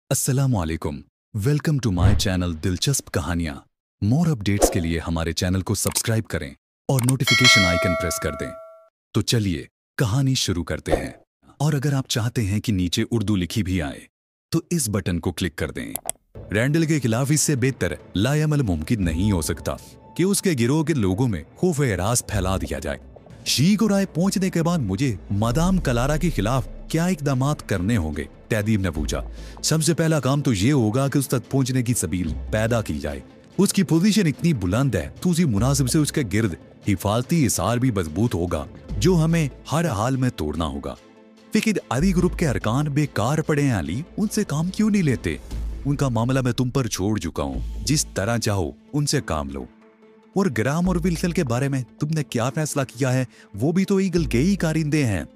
अस्सलामुअलैकुम। Welcome to my channel दिलचस्प कहानियाँ। मोर अपडेट्स के लिए हमारे चैनल को सब्सक्राइब करें और नोटिफिकेशन आइकन प्रेस कर दें। तो चलिए कहानी शुरू करते हैं। और अगर आप चाहते हैं कि नीचे उर्दू लिखी भी आए तो इस बटन को क्लिक कर दें। रैंडल के खिलाफ इससे बेहतर लाएमल मुमकिन नहीं हो सकता कि उसके गिरोह के लोगों में खौफ एराज फैला दिया जाए। शी को राय पहुंचने के बाद मुझे मादाम कलारा के खिलाफ क्या इकदाम करने होंगे? तहदीब ने पूछा। सबसे पहला काम तो ये होगा कि उस तक पहुंचने की सबील पैदा की जाए। उसकी पोजीशन इतनी बुलंद है तो उसी मुनासिब से उसके गिर्द हिफाजती इसार भी मजबूत होगा जो हमें हर हाल में तोड़ना होगा। फिकिर अली ग्रुप के अरकान बेकार पड़े हैं अली, उनसे काम क्यों नहीं लेते? उनका मामला मैं तुम पर छोड़ चुका हूँ, जिस तरह चाहो उनसे काम लो। और ग्राम और विल्सन के बारे में तुमने क्या फैसला किया है? वो भी तो ईगल के ही कारिंदे हैं।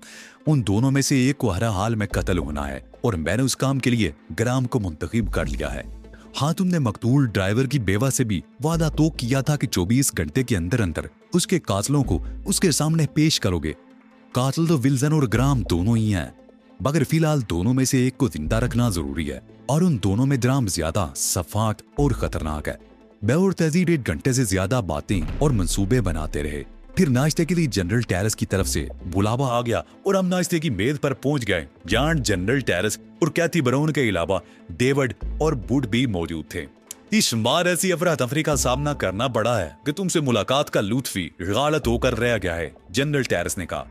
उन दोनों में से एक को हर हाल में कत्ल होना है और मैंने उस काम के लिए ग्राम को मुंतखब कर लिया है। हाँ, तुमने मकतूल ड्राइवर की बेवा से भी वादा तो किया था कि 24 घंटे के अंदर अंदर उसके कातलों को उसके सामने पेश करोगे। कातल तो विल्सन और ग्राम दोनों ही हैं, मगर फिलहाल दोनों में से एक को जिंदा रखना जरूरी है और उन दोनों में ग्राम ज्यादा सफाक और खतरनाक है। मैं और तहजीर 1 घंटे से ज्यादा बातें और मंसूबे बनाते रहे। फिर नाश्ते के लिए जनरल टेरेस की तरफ से बुलावा आ गया और हम नाश्ते की मेज पर पहुंच गए, जहां जनरल टेरेस और कैथी ब्राउन के अलावा डेविड और बुड भी मौजूद थे। इस बार ऐसी अफरा तफरी का सामना करना पड़ा है कि तुमसे मुलाकात का लुत्फी गालत होकर रह गया है, जनरल टेरेस ने कहा।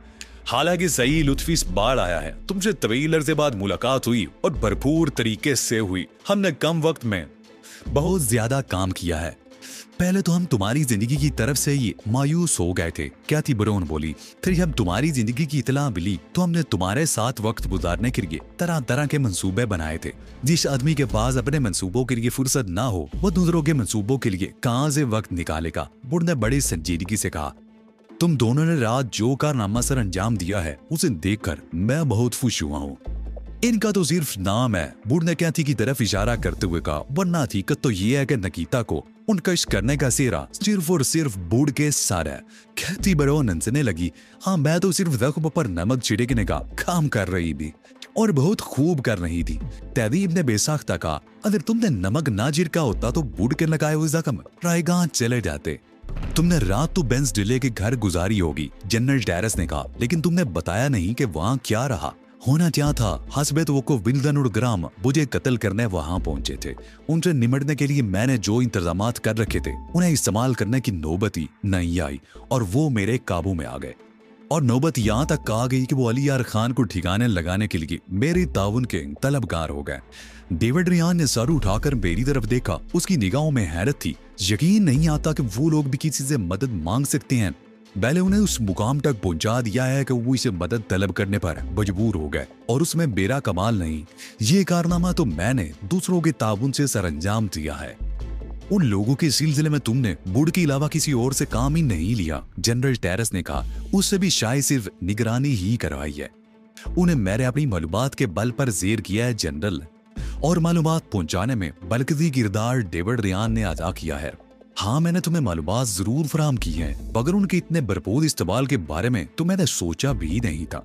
हालांकि सही लुत्फी इस बार आया है। तुमसे तवील अरसे बाद मुलाकात हुई और भरपूर तरीके से हुई। हमने कम वक्त में बहुत ज्यादा काम किया है। पहले तो हम तुम्हारी जिंदगी की तरफ से ही मायूस हो गए थे, कैथी ब्राउन बोली। फिर जब तुम्हारी जिंदगी की इतला मिली तो हमने तुम्हारे साथ वक्त गुजारने के लिए तरह तरह के मंसूबे बनाए थे। जिस आदमी के पास अपने मंसूबों के लिए फुर्सत ना हो वो दूसरों के मंसूबों के लिए कहां से वक्त निकालेगा? बुढ़ ने बड़ी संजीदगी से कहा। तुम दोनों ने रात जो कारनामा सर अंजाम दिया है उसे देखकर मैं बहुत खुश हुआ हूँ। इनका तो सिर्फ नाम है, बुढ़ ने कैथी की तरफ इशारा करते हुए कहा, वरना हकीकत तो ये है कि नकीता को उनका इश्क करने का सेरा सिर्फ और सिर्फ बुढ़ के सार है। कैथी ब्राउन हंसने लगी। हाँ, मैं तो सिर्फ जख्म पर नमक छिड़कने का काम कर रही थी और बहुत खूब कर रही थी। तहदीब ने बेसाख्ता कहा, अगर तुमने नमक ना छिड़का होता तो बुढ़ के लगाए हुए जख्म रायगां चले जाते। तुमने रात तो बेंस डिले के घर गुजारी होगी, जनरल टेरेस ने कहा, लेकिन तुमने बताया नहीं कि वहां क्या रहा। होना क्या था? हसबत वो को विल्सन और ग्राम मुझे कत्ल करने वहां पहुंचे थे। उनसे निमटने के लिए मैंने जो इंतजामात कर रखे थे उन्हें इस्तेमाल करने की नौबत ही नहीं आई और वो मेरे काबू में आ गए। और नौबत यहाँ तक आ गई कि वो अली यार खान को ठिकाने लगाने के लिए मेरे ताउन के तलबगार हो गए। डेविड रियान ने सर उठाकर मेरी तरफ देखा। उसकी निगाहों में हैरत थी। यकीन नहीं आता कि वो लोग भी किसी से मदद मांग सकते हैं। पहले उन्हें उस मुकाम तक पहुंचा दिया है कि वो इसे मदद तलब करने पर मजबूर हो गए और उसमें मेरा कमाल नहीं। ये कारनामा तो मैंने दूसरों के ताउन से सरअंजाम दिया है। उन लोगों के सिलसिले में तुमने बुढ़ के अलावा किसी और से काम ही नहीं लिया, जनरल टेरेस ने कहा। उससे भी शायद सिर्फ निगरानी ही करवाई है। उन्हें मैंने अपनी मालूमात के बल पर जेर किया है जनरल, और मालूमात पहुंचाने में बलकदी किरदार डेविड रियान ने अदा किया है। हाँ, मैंने तुम्हें मालूमात जरूर फराहम की है, मगर उनके इतने भरपूर इस्तेमाल के बारे में तो मैंने सोचा भी नहीं था।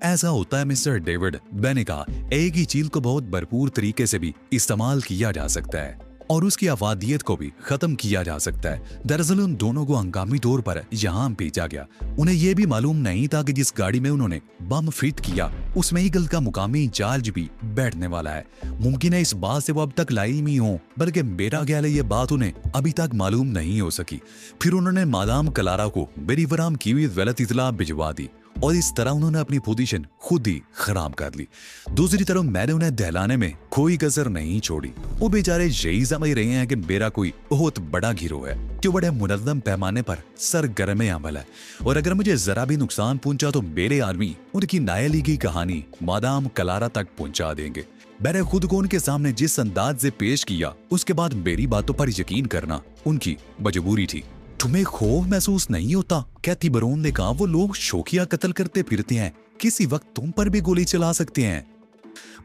ऐसा होता है मिस्टर डेविड, मैंने कहा। एक ही चीज को बहुत भरपूर तरीके से भी इस्तेमाल किया जा सकता है और उसकी अफादियत को भी खत्म किया जा सकता है। दरअसल उन दोनों को हंगामी तौर पर यहाँ भेजा गया। उन्हें यह भी मालूम नहीं था कि जिस गाड़ी में उन्होंने बम फिट किया उसमें ईगल का मुकामी इंचार्ज भी बैठने वाला है। मुमकिन है इस बात से वो अब तक लाइम ही हो, बल्कि मेरा ख्याल है ये बात उन्हें अभी तक मालूम नहीं हो सकी। फिर उन्होंने मादाम कलारा को मेरी फराहम की हुई गलत इतला भिजवा दी और इस तरह उन्होंने अपनी पोजीशन खुद ही खराब कर ली। दूसरी तरफ मैंने उन्हें दहलाने में कोई कसर नहीं छोड़ी। वो बेचारे यही समझ रहे हैं कि मेरा कोई बहुत बड़ा गिरोह है जो बड़े मुनज़्ज़म पैमाने पर सरगर्म अमल है, और अगर मुझे जरा भी नुकसान पहुंचा तो मेरे आदमी उनकी नायली की कहानी मादाम कलारा तक पहुंचा देंगे। मैंने खुद को उनके सामने जिस अंदाज से पेश किया उसके बाद मेरी बातों पर यकीन करना उनकी मजबूरी थी। तुम्हें खौफ महसूस नहीं होता? कैथी ब्राउन ने कहा। वो लोग शौकिया कत्ल करते फिरते हैं, किसी वक्त तुम पर भी गोली चला सकते हैं।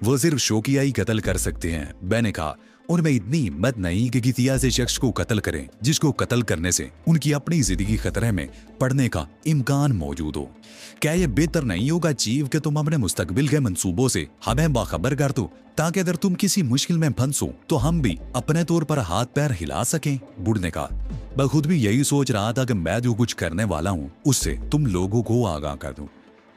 वो सिर्फ शौकिया ही कत्ल कर सकते हैं, मैंने कहा। उनमें इतनी हिम्मत नहीं कि किसी ऐसे शख्स को कत्ल करें जिसको कत्ल करने से उनकी अपनी जिंदगी खतरे में पड़ने का इम्कान मौजूद हो। क्या ये बेहतर नहीं होगा चीफ कि तुम अपने मुस्तकबिल के मंसूबों से हमें बाखबर कर दो, ताकि अगर तुम किसी मुश्किल में फंसो तो हम भी अपने तौर पर हाथ पैर हिला सकें। बुढ़ ने कहा, मैं खुद भी यही सोच रहा था कि मैं जो कुछ करने वाला हूँ उससे तुम लोगों को आगाह कर दूं।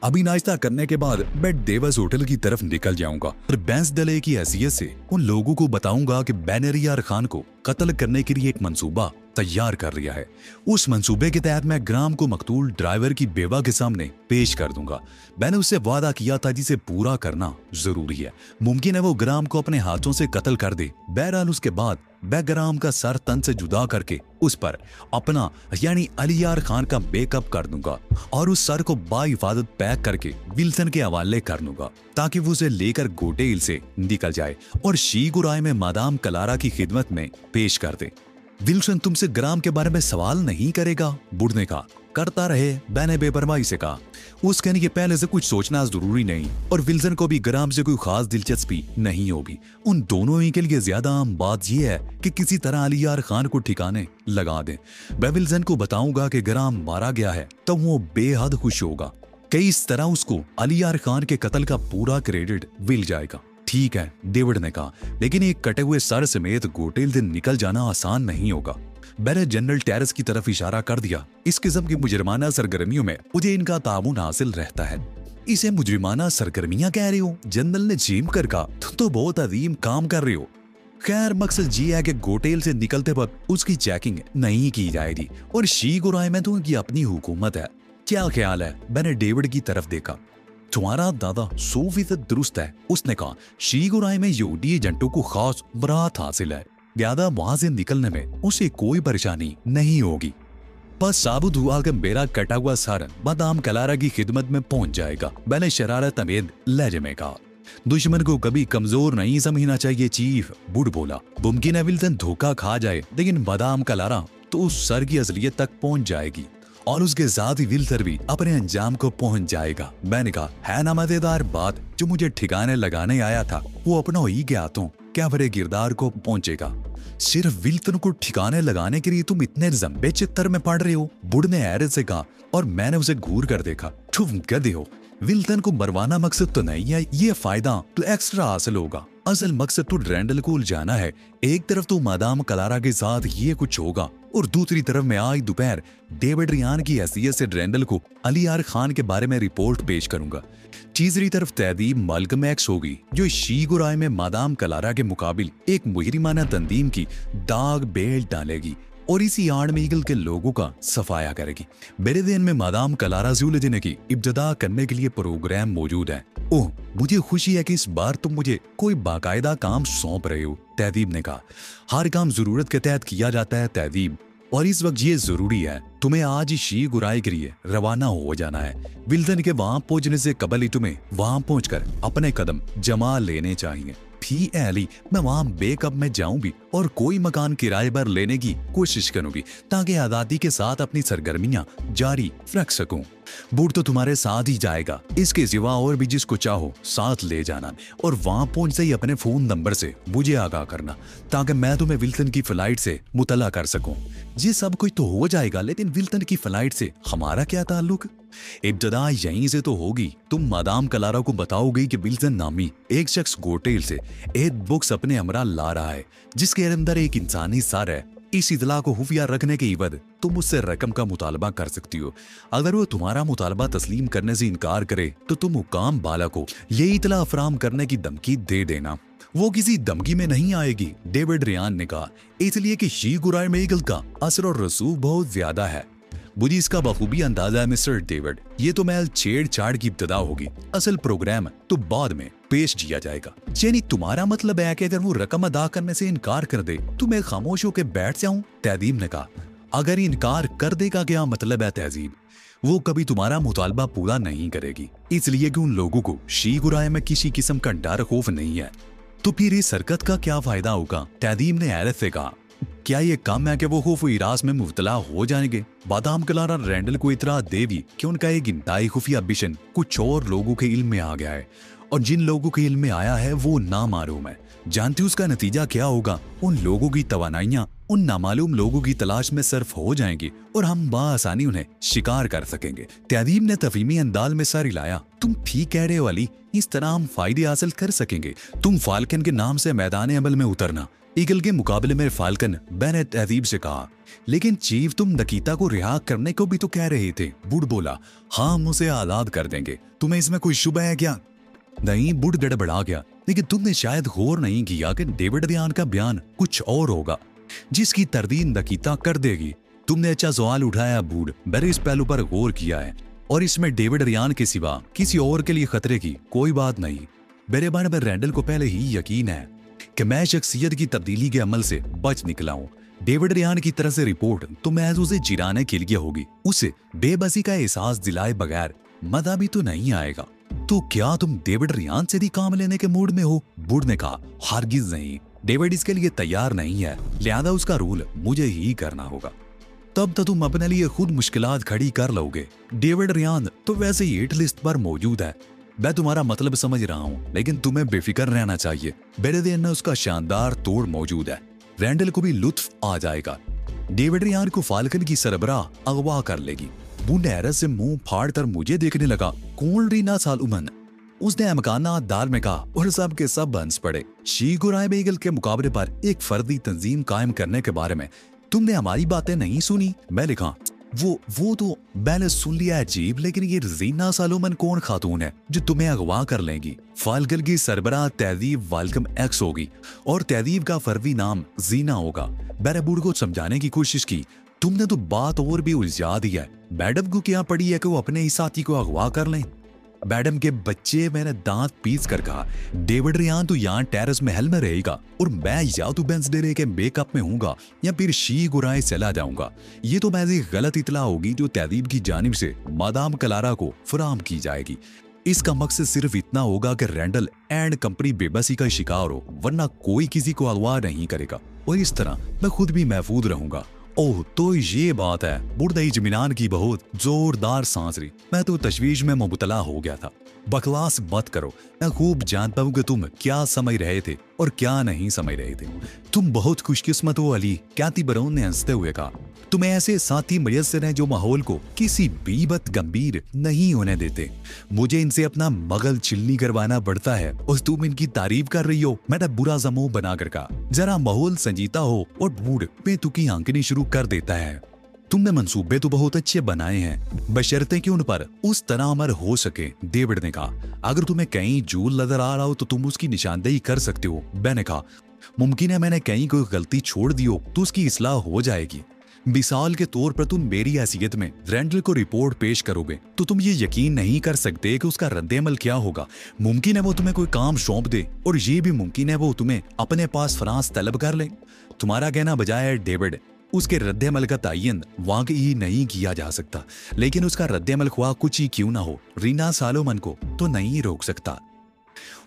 अभी नाश्ता करने के बाद मैं देवस होटल की तरफ निकल जाऊंगा और बैंस दले की हैसियत से उन लोगों को बताऊंगा कि बैनरियार खान को कत्ल करने के लिए एक मंसूबा तैयार कर लिया है। उस मंसूबे के तहत मैं ग्राम को मकतूल ड्राइवर की बेवा के सामने पेश कर दूंगा। मैंने उससे वादा किया था जिसे पूरा करना जरूरी है। मुमकिन है वो ग्राम को अपने हाथों से कत्ल कर दे। बहरहाल उसके बाद मैं ग्राम का सर तन से जुदा करके उस पर अपना यानी अलियार खान का मेकअप कर दूंगा और उस सर को बाहिफाजत पैक करके विल्सन के हवाले कर दूंगा, ताकि वो उसे लेकर गोटे हिल से निकल जाए और शीगुराय में मादाम कलारा की खिदमत में पेश कर दे। विल्सन तुमसे ग्राम के बारे में सवाल नहीं करेगा, बुढ़ ने कहा। करता रहे, मैंने बेपरवाही से कहा। उस कहने के पहले से कुछ सोचना जरूरी नहीं और विल्सन को भी ग्राम से कोई खास दिलचस्पी नहीं होगी। उन दोनों ही के लिए ज्यादा आम बात यह है कि किसी तरह अलियार खान को ठिकाने लगा दें। मैं विल्सन को बताऊंगा कि ग्राम मारा गया है तब वो बेहद खुश होगा कि इस तरह उसको अलियार खान के कत्ल का पूरा क्रेडिट मिल जाएगा। ठीक है, डेविड ने कहा, लेकिन एक कटे हुए सर समेत गोटेल दिन निकल जाना आसान नहीं होगा। मैंने जनरल टेरेस की तरफ इशारा कर दिया। इस किस्म की मुजरिमाना सरगर्मियों में मुझे इनका ताउन हासिल रहता है। इसे मुजरिमाना सरगर्मियां कह रहे हो? जनरल ने झीम कर कहा, तुम तो बहुत अजीम काम कर रहे हो। खैर, मकसद ये है कि गोटेल से निकलते वक्त उसकी चेकिंग नहीं की जाएगी और शीगुराय में तो उनकी अपनी हुकूमत है। क्या ख्याल है? मैंने डेविड की तरफ देखा। तुम्हारा दादा 100% दुरुस्त है, उसने कहा। शीगुराय में यहूदी एजेंटों को खास बरात हासिल है, ज्यादा वहां से निकलने में उसे कोई परेशानी नहीं होगी। बस साबुत हुआ कि मेरा कटा हुआ सर मादाम कलारा की खिदमत में पहुंच जाएगा। मैंने शरारत अमेद लहजे में कहा। दुश्मन को कभी कमजोर नहीं समझना चाहिए चीफ, बुढ़ बोला। मुमकिन है विल्सन धोखा खा जाए, लेकिन मादाम कलारा तो उस सर की असलियत तक पहुंच जाएगी और उसके साथ ही विल्सन भी अपने अंजाम को पहुंच जाएगा। मैंने कहा, है ना मजेदार बात? जो मुझे ठिकाने लगाने आया था वो अपना ही गया तो क्या बड़े किरदार को पहुंचेगा। सिर्फ विल्सन को ठिकाने लगाने के लिए तुम इतने लंबे चित्तर में पड़ रहे हो, बुढ़ ने हैरत से कहा और मैंने उसे घूर कर देखा। तुम गधे हो, विल्सन को मरवाना मकसद तो नहीं है, ये फायदा तो एक्स्ट्रा हासिल होगा। असल मकसद तो रैंडल को उलझाना है। एक तरफ तो मादाम कलारा के साथ ये कुछ होगा और दूसरी तरफ मैं आज दोपहर डेविड रियान की हैसियत से रैंडल को अलियार खान के बारे में रिपोर्ट पेश करूंगा। तीसरी तरफ तहदीब माल्कम एक्स होगी जो शीगुराय में मादाम कलारा के मुकाबिल एक मुजरिमाना तंजीम की दाग बेल डालेगी और इसी आड़ में ईगल के लोगों का सफाया करेगी। मेरे दिन में मादाम कलारा से उलझने की इब्तदा करने के लिए प्रोग्राम मौजूद है। ओह, मुझे खुशी है कि इस बार तुम मुझे कोई बाकायदा काम सौंप रहे हो, तहदीब ने कहा। हर काम जरूरत के तहत किया जाता है तहदीब, और इस वक्त ये जरूरी है। तुम्हें आज ही शीगुराय के लिए रवाना हो जाना है। विल्सन के वहां पहुंचने से कबल ही तुम्हें वहां पहुंचकर अपने कदम जमा लेने चाहिए। भी एली, मैं वहां बेकअप में जाऊं भी और कोई मकान किराए पर लेने की कोशिश करूंगी ताकि आजादी के साथ अपनी सरगर्मियां जारी रख सकूं। बूढ़ तो तुम्हारे साथ ही जाएगा, इसके सिवा और भी जिसको चाहो साथ ले जाना और वहां पहुंचते ही अपने फोन नंबर से मुझे आगाह करना ताकि मैं तुम्हें विल्सन की फ्लाइट से मुतला कर सकूं। ये सब कुछ तो हो जाएगा, लेकिन विल्सन की फ्लाइट से हमारा क्या ताल्लुक? इब्तदा यहीं से तो होगी। तुम मादाम कलारा को बताओगे कि विल्सन नामी एक शख्स गोटेल से एक बुक्स अपने हमरा ला रहा है जिसके अंदर एक इंसानी सर है। इस इतला को खुफिया रखने के इवद तुम उससे रकम का मुतालबा कर सकती हो। अगर वो तुम्हारा मुतालबा तस्लीम करने से इनकार करे तो तुम हुकाम बाला को ये इतला अफराम करने की धमकी दे देना। वो किसी धमकी में नहीं आएगी, डेविड रियान ने कहा, इसलिए कि शीगुराय में ईगल का असर और रसूख बहुत ज्यादा है। मुझे इसका बखूबी अंदाजा है मिस्टर डेविड। ये तो महज छेड़छाड़ की इब्तदा होगी, असल प्रोग्राम तो बाद में पेश किया जाएगा। यानी तुम्हारा मतलब है कि अगर वो रकम अदा करने से इनकार कर दे तो मैं खामोश होकर बैठ जाऊं? तहदीब ने कहा। अगर इनकार कर देगा क्या मतलब है तहजीब? वो कभी तुम्हारा मुतालबा पूरा नहीं करेगी, इसलिए कि उन लोगों को शीगुराय में किसी किस्म का डर खौफ नहीं है। तो फिर इस हरकत का क्या फायदा होगा? तहदीब ने हैरत से कहा। क्या ये कम है कि वो खौफ इरास में मुब्तला हो जाएंगे? बादाम कलारा रैंडल को इतला देवी कि उनका एक इंतहाई खुफिया मिशन कुछ और लोगों के इल्म में आ गया है और जिन लोगों के इल्म में आया है वो नामालूम है। जानती हो उसका नतीजा क्या होगा? उन लोगों की तवानाइयां उन नामालूम लोगों की तलाश में सर्फ हो जाएंगी और हम बाआसानी उन्हें शिकार कर सकेंगे। तहदीब ने तफहीमी अंदाज में सर हिलाया। तुम ठीक कह रहे हो अली, इस तरह हम फायदे हासिल कर सकेंगे। तुम फाल्कन के नाम से मैदान अमल में उतरना। ईगल के मुकाबले में फाल्कन बैन तहदीब से कहा। लेकिन चीफ, तुम नकीता को रिहा करने को भी तो कह रहे थे। बुढ़ बोला, हाँ हम उसे आजाद कर देंगे। तुम्हें इसमें कोई शुबह है क्या? नहीं, बुढ़ गड़बड़ा गया। लेकिन तुमने शायद गौर नहीं किया कि डेविड रियान का बयान कुछ और होगा जिसकी तरदीद नकीता कर देगी। तुमने अच्छा सवाल उठाया बूढ़, मैंने इस पहलू पर गौर किया है और इसमें डेविड रियान के सिवा किसी और के लिए खतरे की कोई बात नहीं। मेरे बारे में रैंडल को पहले ही यकीन है कि मैं शख्सियत की तब्दीली के अमल से बच निकला हूँ। डेविड रियान की तरफ से रिपोर्ट तो महज उसे जिराने के लिए होगी। उसे बेबसी का एहसास दिलाए बगैर मजा भी तो नहीं आएगा। तो क्या तुम डेविड रियान से भी काम लेने के मूड में हो? बुढ़ ने कहा, हरगिज नहीं। डेविड इसके लिए तैयार नहीं है, लिहाजा उसका रूल मुझे ही करना होगा। तब तो तुम अपने लिए खुद मुश्किलात खड़ी कर लोगे। डेविड रियान तो वैसे ही हिट लिस्ट पर मौजूद है। मैं तुम्हारा मतलब समझ रहा हूँ, लेकिन तुम्हें बेफिक्र रहना चाहिए। मेरे दिन में उसका शानदार तोड़ मौजूद है। रैंडल को भी लुत्फ आ जाएगा। डेविड रियान को फाल्कन की सरबराह अगवा कर लेगी। बूढ़ हैरत से मुंह फाड़कर मुझे देखने लगा। कौन रीना सालुमन? उसने अमकाना दाल में कहा और सब के सब हंस पड़े। शीख और बेगल के मुकाबले पर एक फर्दी तंजीम कायम करने के बारे में तुमने हमारी बातें नहीं सुनी? मैं लिखा, वो तो मैंने सुन लिया है जीब, लेकिन ये रीना सालोमन कौन खातून है जो तुम्हें अगवा कर लेंगी? फाल्कन की सरबराह तहदीब वालकम एक्स होगी और तहदीब का फर्दी नाम जीना होगा। मैंने बूढ़ को समझाने की कोशिश की। तुमने तो बात और भी उलझा दी है। मैडम को क्या पड़ी है कि वो अपने ही साथी को अगवा कर लें? मैडम के बच्चे, मैंने दांत पीस कर कहा। डेविड रियान तो यहाँ टेरेस महल में रहेगा और मैं या तो वेंसडे के मेकअप में हूँगा या फिर शी गुराए चला जाऊंगा। ये तो मैं गलत इतला होगी जो तहदीब की जानिब से मादाम कलारा को फराम की जाएगी। इसका मकसद सिर्फ इतना होगा कि रैंडल एंड कंपनी बेबसी का शिकार हो, वरना कोई किसी को अगवा नहीं करेगा और इस तरह मैं खुद भी महफूज रहूंगा। ओह, तो ये बात है। बुढ़ इत्मीनान की बहुत जोरदार सांस रही। मैं तो तशवीश में मुबतला हो गया था। बकवास मत करो, मैं खूब जानता हूँ कि तुम क्या समझ रहे थे और क्या नहीं समझ रहे थे। तुम बहुत खुशकिस्मत हो अली, कैथी बरोन ने हंसते हुए कहा। तुम्हें ऐसे साथी मुयस्सर हैं जो माहौल को किसी बीबत गंभीर नहीं होने देते। मुझे इनसे अपना मगल चिल्ली करवाना पड़ता है और तुम इनकी तारीफ कर रही हो। मैंने बुरा जमो बनाकर कहा, जरा माहौल संजीता हो और बूढ़ बेतुकी आंकनी शुरू कर देता है। तुमने मंसूबे तो बहुत अच्छे बनाए हैं, बशर्ते कि उन पर उस तरह अमल हो सके। डेविड ने कहा, अगर तुम्हें कहीं झूल नजर आ रहा हो तो तुम उसकी निशानदेही कर सकते हो। मैंने कहा, मुमकिन है मैंने कहीं कोई गलती छोड़ दी हो तो उसकी इस्लाह हो जाएगी। मिसाल के तौर पर तुम मेरी हैसियत में रैंडल को रिपोर्ट पेश करोगे तो तुम ये यकीन नहीं कर सकते कि उसका रद्द-ए-अमल क्या होगा। मुमकिन है वो तुम्हें कोई काम सौंप दे और ये भी मुमकिन है वो तुम्हें अपने पास फ्रांस तलब कर ले। तुम्हारा कहना बजाय डेविड, उसके रद्द-ए-अमल का तयन वाकई नहीं किया जा सकता, लेकिन उसका रद्द-ए-अमल ख्वाह कुछ ही क्यों ना हो, रीना सालोमन को तो नहीं रोक सकता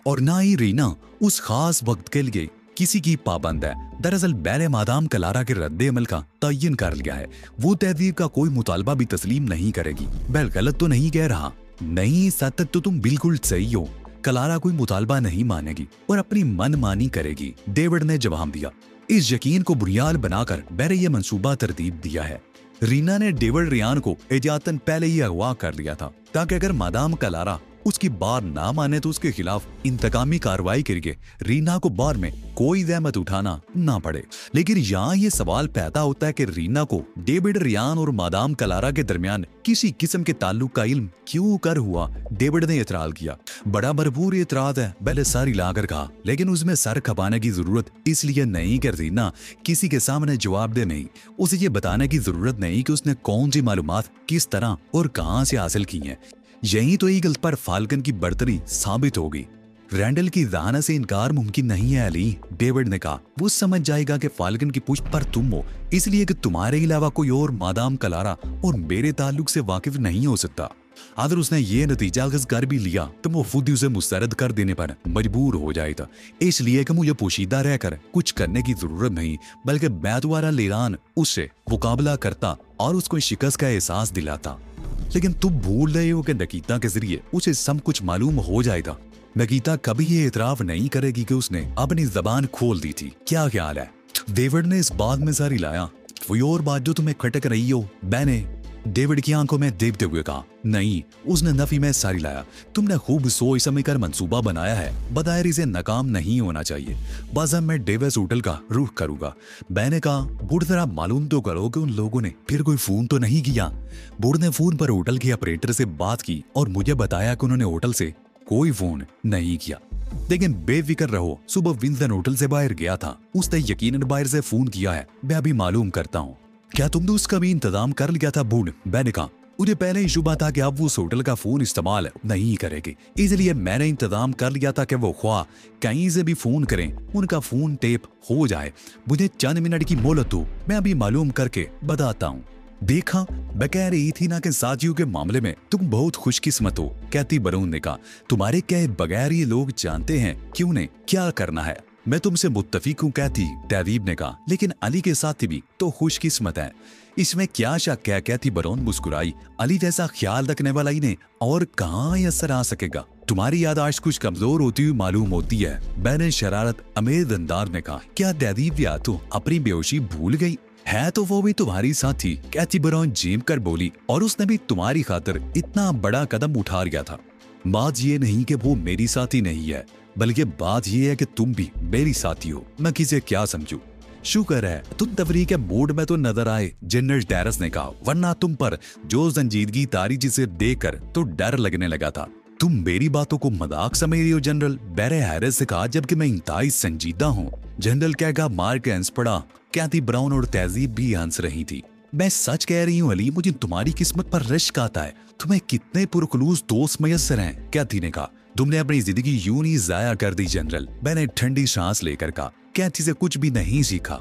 और ना ही रीना उस खास वक्त के लिए किसी की पाबंद है। दरअसल बैले मादाम कलारा के रद्द-ए-अमल का तयन कर लिया है। वो तहदीब का कोई मुतालबा भी तस्लीम नहीं करेगी। मैं गलत तो नहीं कह रहा? नहीं, सच तो तुम बिल्कुल सही हो। कलारा कोई मुतालबा नहीं मानेगी और अपनी मनमानी करेगी। डेविड ने जवाब दिया। इस यकीन को बुनियाद बनाकर मैंने ये मंसूबा तरतीब दिया है। रीना ने डेविड रियान को एजातन पहले ही अगवा कर लिया था ताकि अगर मादाम कलारा उसकी बात ना माने तो उसके खिलाफ इंतकामी कार्रवाई करके रीना को बाद में कोई जहमत उठाना ना पड़े। लेकिन यहाँ ये सवाल पैदा होता है कि रीना को डेविड रियान और मादाम कलारा के दरमियान किसी किस्म के ताल्लुक का इल्म क्यों कर हुआ? डेविड ने एतराज किया। बड़ा भरपूर एतराज है, पहले सर हिलाकर कहा, लेकिन उसमें सर खपाने की जरूरत इसलिए नहीं कि रीना किसी के सामने जवाब दे नहीं। उसे ये बताने की जरूरत नहीं कि उसने कौन सी मालूमात किस तरह और कहां से हासिल की हैं। यही तो ईगल पर फाल्कन की बढ़तरी साबित होगी। रैंडल की दाना से इनकार मुमकिन नहीं है अली, डेविड ने कहा। वो समझ जाएगा कि फाल्कन की पुष्ट पर तुम हो, इसलिए कि तुम्हारे अलावा कोई और मादाम कलारा और मेरे ताल्लुक से वाकिफ नहीं हो सकता। अगर उसने ये नतीजा अखज़ कर भी लिया तो वो खुद ही उसे मुस्तरद कर देने पर मजबूर हो जाएगा। इसलिए कि मुझे पोशीदा रहकर कुछ करने की जरूरत नहीं, बल्कि बैतवारा लेरान उससे मुकाबला करता और उसको शिकस्त का एहसास दिलाता। लेकिन तुम भूल रहे हो कि नकीता के जरिए उसे सब कुछ मालूम हो जाएगा। नगीता कभी ये इतराफ नहीं करेगी कि उसने अपनी जबान खोल दी थी। क्या ख्याल है? डेविड ने इस बात में जारी लाया। वही और बात जो तुम्हें खटक रही हो। मैंने डेविड की आंखों में देखते हुए कहा। नहीं, उसने नफी में सारी लाया। तुमने खूब सोच समझ कर मंसूबा बनाया है, बगैर इसे नाकाम नहीं होना चाहिए। बस अब मैं डेविस होटल का रुख करूंगा। मैंने कहा, बुढ़ जरा मालूम तो करो कि उन लोगों ने फिर कोई फोन तो नहीं किया। बुढ़ ने फोन पर होटल के ऑपरेटर से बात की और मुझे बताया कि उन्होंने होटल से कोई फोन नहीं किया। लेकिन बेफिक्र रहो, सुबह विंसन होटल से बाहर गया था। उसने यकीनन बाहर से फोन किया है। मैं अभी मालूम करता हूँ। क्या तुमने उसका भी इंतजाम कर लिया था? बूढ़ मैंने कहा। मुझे पहले ही शुबा था कि अब वो उस होटल का फोन इस्तेमाल नहीं करेगी, इसलिए मैंने इंतजाम कर लिया था कि वो ख्वाह कहीं से भी फोन करें, उनका फोन टेप हो जाए। मुझे चंद मिनट की मोहलत दो, मैं अभी मालूम करके बताता हूँ। देखा, मैं कह रही थी ना कि साथियों के मामले में तुम बहुत खुशकिस्मत हो, कैथी बरोन ने कहा। तुम्हारे कहे बगैर ये लोग जानते हैं कि उन्हें क्या करना है। मैं तुमसे मुत्तफिक हूँ कैथी, तहजीब ने कहा, लेकिन अली के साथ भी तो खुशकिस्मत है। इसमें क्या शक है? कैथी बरोन मुस्कुराई। अली जैसा ख्याल रखने वाला इन्हें और कहाँ असर आ सकेगा? तुम्हारी याददाश्त कुछ कमजोर होती हुई मालूम होती है, मैंने शरारत अमेज अंदाज में कहा। क्या तहजीब या तो अपनी बेहोशी भूल गई है? तो वो भी तुम्हारी साथी, कैथी बरोन झेम कर बोली, और उसने भी तुम्हारी खातिर इतना बड़ा कदम उठा लिया था। बात ये नहीं कि वो मेरी साथी नहीं है, बल्कि बात यह है कि तुम भी मेरी साथी हो। मैं किसे क्या समझूं? शुक्र है तुम तफरीह के मूड में तो नजर आए, जनरल टेरेस ने कहा, वरना तुम पर जो संजीदगी तारी जिसे देखकर तो डर लगने लगा था। तुम मेरी बातों को मजाक समझ रही हो जनरल? बैरे हैरिस से कहा, जबकि मैं इंतहाई संजीदा हूँ। जनरल क्या मार के हंस पड़ा। कैथी ब्राउन और तहजीब भी हंस रही थी। मैं सच कह रही हूँ अली, मुझे तुम्हारी किस्मत पर रश्क आता है। तुम्हें कितने पुरखलूस दोस्त मयसर हैं, कैथी ने कहा। तुमने अपनी जिंदगी यूं ही जाया कर दी जनरल, मैंने ठंडी सांस लेकर कहा। कैथी से कुछ भी नहीं सीखा।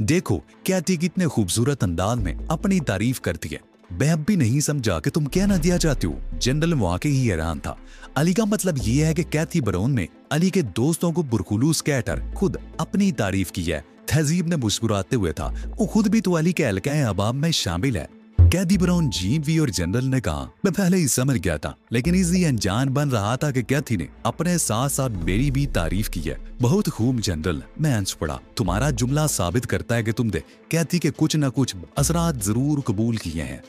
देखो कैथी कितने खूबसूरत अंदाज में अपनी तारीफ करती है। मैं अब भी नहीं समझा कि तुम क्या ना दिया चाहती हो। जनरल वाकई ही हैरान था। अली का मतलब ये है कि कैथी बरोन ने अली के दोस्तों को बुरखुलूस कहकर खुद अपनी तारीफ की है। तहजीब ने मुस्कुराते हुए था, वो खुद भी तो अली के हल्के अहबाब में शामिल है। कैथी ब्राउन जीवी और जनरल ने कहा, मैं पहले ही समझ गया था, लेकिन इसी अनजान बन रहा था कि कैथी ने अपने साथ साथ मेरी भी तारीफ की है। बहुत खूब जनरल, मैं हंस पड़ा। तुम्हारा जुमला साबित करता है कि तुमने कैथी के कुछ न कुछ असरात जरूर कबूल किए हैं।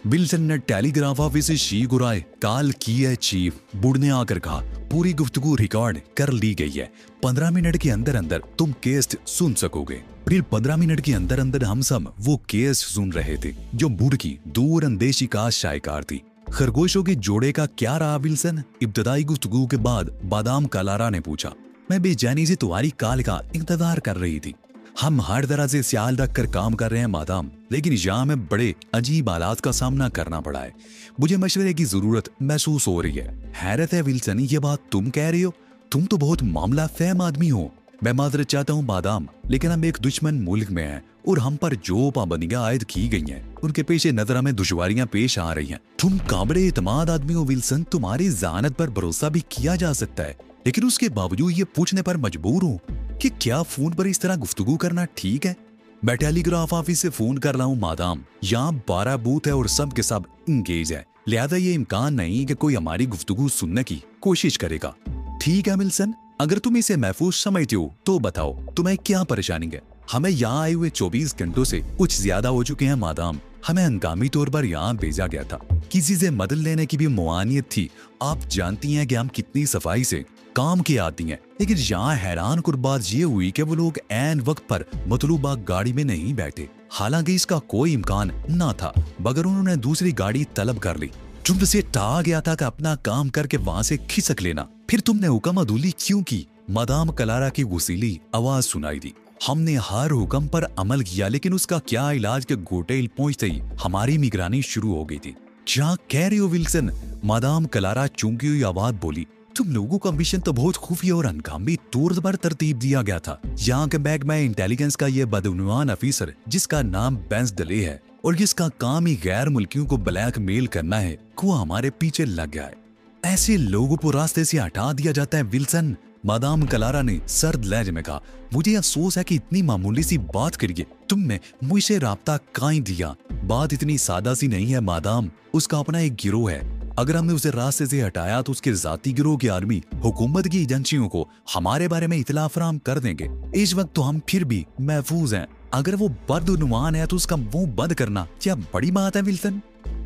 विल्सन ने टेलीग्राफ ऑफिस से शीख उड़ाए। काल की है चीफ, बुढ़ ने आकर कहा। पूरी गुफ्तगू रिकॉर्ड कर ली गई है। 15 मिनट के अंदर अंदर तुम केस सुन सकोगे। फिर 15 मिनट के अंदर अंदर हम सब वो केस सुन रहे थे जो बुढ़ की दूर अंदेशी का शायकार थी। खरगोशों के जोड़े का क्या रहा विल्सन? इब्तदाई गुफ्तगू के बाद बादाम कलारा ने पूछा। मैं बेचैनी से तुम्हारी काल का इंतजार कर रही थी। हम हर तरह से ख्याल रखकर काम कर रहे हैं मादाम, लेकिन यहाँ में बड़े अजीब हालात का सामना करना पड़ा है। मुझे मशवरे की जरूरत महसूस हो रही है। हैरत है विल्सन, ये बात तुम कह रही हो? तुम तो बहुत मामला फहम आदमी हो। मैं माजरत चाहता हूँ मादाम, लेकिन हम एक दुश्मन मुल्क में हैं और हम पर जो पाबंदियां आयद की गई हैं उनके पेश नजर हमें दुश्वारियां पेश आ रही हैं। तुम काबिल एतमाद आदमी हो विल्सन, तुम्हारी ज़ानत पर भरोसा भी किया जा सकता है, लेकिन उसके बावजूद ये पूछने पर मजबूर हूँ कि क्या फोन पर इस तरह गुफ्तगू करना ठीक है? मैं टेलीग्राफ ऑफिस से फोन कर रहा हूँ मादाम। यहाँ 12 बूथ है और सब के सब इंगेज है, लिहाजा ये इम्कान नहीं कि कोई हमारी गुफ्तगू सुनने की कोशिश करेगा। ठीक है विल्सन, अगर तुम इसे महफूज समझते हो तो बताओ तुम्हें क्या परेशानी है? हमें यहाँ आए हुए 24 घंटों से कुछ ज्यादा हो चुके हैं मादाम। हमें हंगामी तौर पर यहाँ भेजा गया था। किसी से मदद लेने की भी मुआनियत थी। आप जानती हैं कि हम कितनी सफाई से काम की आती हैं, लेकिन यहाँ हैरान कुन बात ये हुई कि वो लोग ऐन वक्त पर मतलूबा गाड़ी में नहीं बैठे। हालांकि इसका कोई इम्कान ना था, मगर उन्होंने दूसरी गाड़ी तलब कर ली। तुमसे कहा गया था कि अपना काम करके वहां से खिसक लेना, फिर तुमने हुक्म अदूली क्यों की? मादाम कलारा की गुस्सीली आवाज सुनाई दी। हमने हर हुक्म पर अमल किया, लेकिन उसका क्या इलाज के गोटेल पहुंचते ही हमारी निगरानी शुरू हो गई थी। क्या कह रही हो विल्सन? मादाम कलारा चूंकी हुई आवाज बोली। तुम लोगों का मिशन तो बहुत खुफिया और हंगामी तौर पर तरतीब दिया गया था। यहाँ के बैग में इंटेलिजेंस का ये बदउनवान अफीसर जिसका नाम बेंस डले है और जिसका काम ही गैर मुल्कियों को ब्लैकमेल करना है, वो हमारे पीछे लग गया है। ऐसे लोगों को रास्ते से हटा दिया जाता है विल्सन, मादाम कलारा ने सर्द लहजे में कहा। मुझे अफसोस है कि इतनी मामूली सी बात करिए तुमने मुझसे राब्ता काहे दिया। बात इतनी सादा सी नहीं है मादाम, उसका अपना एक गिरोह है। अगर हमने उसे रास्ते से हटाया तो उसके जाती गिरोह की आर्मी हुकूमत की एजेंसियों को हमारे बारे में इतला फराहम कर देंगे। इस वक्त तो हम फिर भी महफूज हैं। अगर वो बदनुमान है तो उसका मुंह बंद करना क्या बड़ी बात है विल्सन?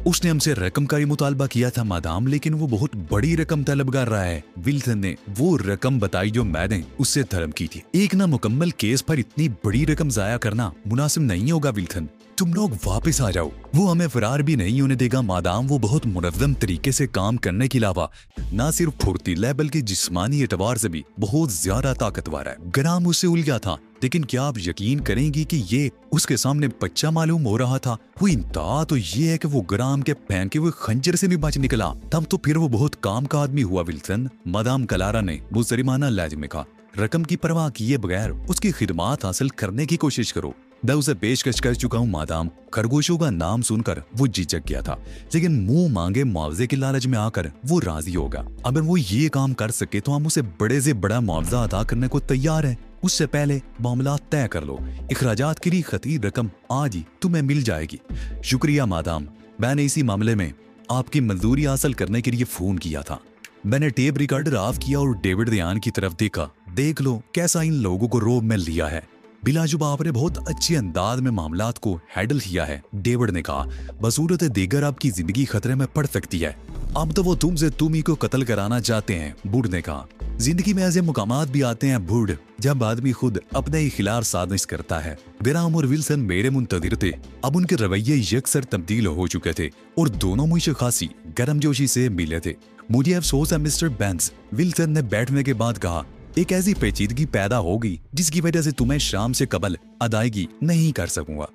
उसने हमसे रकम का ही मुतालबा किया था मादाम, लेकिन वो बहुत बड़ी रकम तलब कर रहा है। विल्सन ने वो रकम बताई जो मैंने उससे तलब की थी। एक ना मुकम्मल केस पर इतनी बड़ी रकम जाया करना मुनासिब नहीं होगा विल्सन। तुम लोग वापस आ जाओ। वो हमें फरार भी नहीं होने देगा मादाम। वो बहुत मुनज़्ज़म तरीके से काम करने के अलावा न सिर्फ फुर्तीला बल्कि जिस्मानी एतबार से भी बहुत ज्यादा ताकतवर है। ग्राम उससे उलझा था, लेकिन क्या आप यकीन करेंगी कि ये उसके सामने बच्चा मालूम हो रहा था। वो इंतहा तो ये है कि वो ग्राम के फेंके हुए खंजर से भी बच निकला। तब तो फिर वो बहुत काम का आदमी हुआ विल्सन। मादाम क्लारा ने मुजरिमाना लहजे में कहा, रकम की परवाह किए बगैर उसकी खिदमत हासिल करने की कोशिश करो। मैं उसे पेशकश कर चुका हूँ मादाम। खरगोशों का नाम सुनकर वो झिझक गया था, लेकिन मुंह मांगे मुआवजे के लालच में आकर वो राजी होगा। अगर वो ये काम कर सके तो हम उसे बड़े से बड़ा मुआवजा अदा करने को तैयार हैं। उससे पहले मामला तय कर लो। इखराजात की खती रकम आज ही तुम्हें मिल जाएगी। शुक्रिया मादाम, मैंने इसी मामले में आपकी मंजूरी हासिल करने के लिए फोन किया था। मैंने टेप रिकॉर्डर ऑफ किया और डेविड दयान की तरफ देखा। देख लो कैसा इन लोगों को रोब में लिया है। बिलाजुबा आपने बहुत अच्छे अंदाज में मामलात को हैंडल किया है, डेविड ने कहा। बसूरत दीगर आपकी जिंदगी खतरे में पड़ सकती है। अब तो वो तुमसे तुम ही को कत्ल कराना चाहते हैं, बुड ने कहा। जिंदगी में ऐसे मुकामात भी आते हैं बुड, जब आदमी खुद अपने ही खिलाफ साजिश करता है। ग्राम और विल्सन मेरे मुंतजिर थे। अब उनके रवैये यकसर तब्दील हो चुके थे और दोनों मुझे खासी गर्मजोशी से मिले थे। मुझे अफसोस है मिस्टर बेंस, विल्सन ने बैठने के बाद कहा। एक ऐसी पेचीदगी पैदा होगी जिसकी वजह से तुम्हें शाम से कबल अदायगी नहीं कर सकूंगा।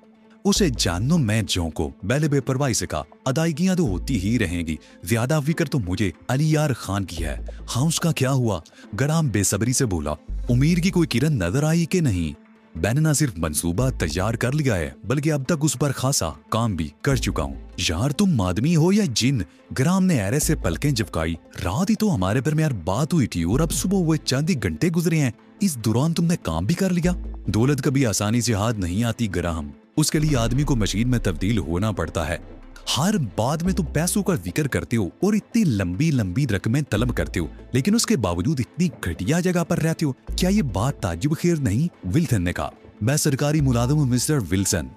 उसे जानो मैं जो को पहले बेपरवाही से कहा, अदायगियां तो होती ही रहेंगी। ज्यादा फिक्र तो मुझे अली यार खान की है। हाँ उसका क्या हुआ? ग्राम बेसब्री से बोला। उम्मीद की कोई किरण नजर आई कि नहीं? मैंने न सिर्फ मंसूबा तैयार कर लिया है बल्कि अब तक उस पर खासा काम भी कर चुका हूँ। यार तुम आदमी हो या जिन? ग्राम ने ऐरे से पलकें झपकाई। रात ही तो हमारे दरमियान बात हुई थी और अब सुबह हुए चंद ही घंटे गुजरे हैं। इस दौरान तुमने काम भी कर लिया। दौलत कभी आसानी से हाथ नहीं आती ग्राम, उसके लिए आदमी को मशीन में तब्दील होना पड़ता है। हर बात में तुम पैसों का जिक्र करते हो और इतनी लंबी लंबी रकमें तलब करते हो, लेकिन उसके बावजूद इतनी घटिया जगह पर रहते हो। क्या ये बात ताज्जुब खैर नहीं? विल्सन ने कहा। मैं सरकारी मुलाजिम हूँ मिस्टर विल्सन,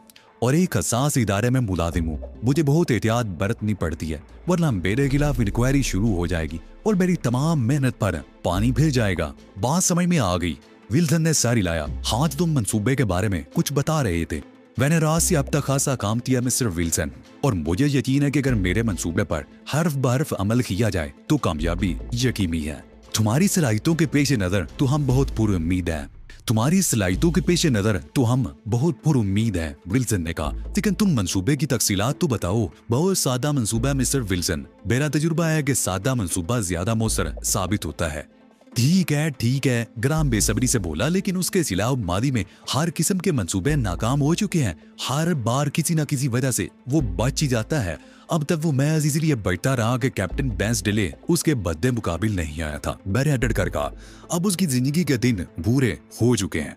और एक हसास इदारे में मुलाजिम हूँ। मुझे बहुत एहतियात बरतनी पड़ती है, वरना मेरे खिलाफ इंक्वायरी शुरू हो जाएगी और मेरी तमाम मेहनत पर पानी फिर जाएगा। बात समझ में आ गई? विल्सन ने सर हिलाया। हाँ, तुम मंसूबे के बारे में कुछ बता रहे थे। मैंने रात से अब तक खासा काम किया मिस्टर विल्सन, और मुझे यकीन है कि अगर मेरे मंसूबे पर हर्फ बहर्फ अमल किया जाए तो कामयाबी यकीनी है। तुम्हारी सलाहियतों के पेश नजर तो हम बहुत पुरुम्मीद हैं। तुम्हारी सलाहियतों के पेश नजर तो हम बहुत पुरुम्मीद हैं, विल्सन ने कहा। लेकिन तुम मंसूबे की तफसीलात तो बताओ। बहुत सादा मंसूबा है मिस्टर विल्सन। मेरा तजुर्बा है कि सादा मंसूबा ज्यादा मौसर साबित होता है। ठीक है, ग्राम बेसब्री से बोला, लेकिन उसके सिलाव मादी में हर किस्म के मंसूबे नाकाम हो चुके हैं। हर बार किसी न किसी वजह से वो बच ही जाता है। अब तक वो महज इसलिए बैठा रहा कि कैप्टन बेंस डिले उसके बदले मुकाबिल नहीं आया था। मैंने अडर कर कहा, अब उसकी जिंदगी के दिन बुरे हो चुके हैं।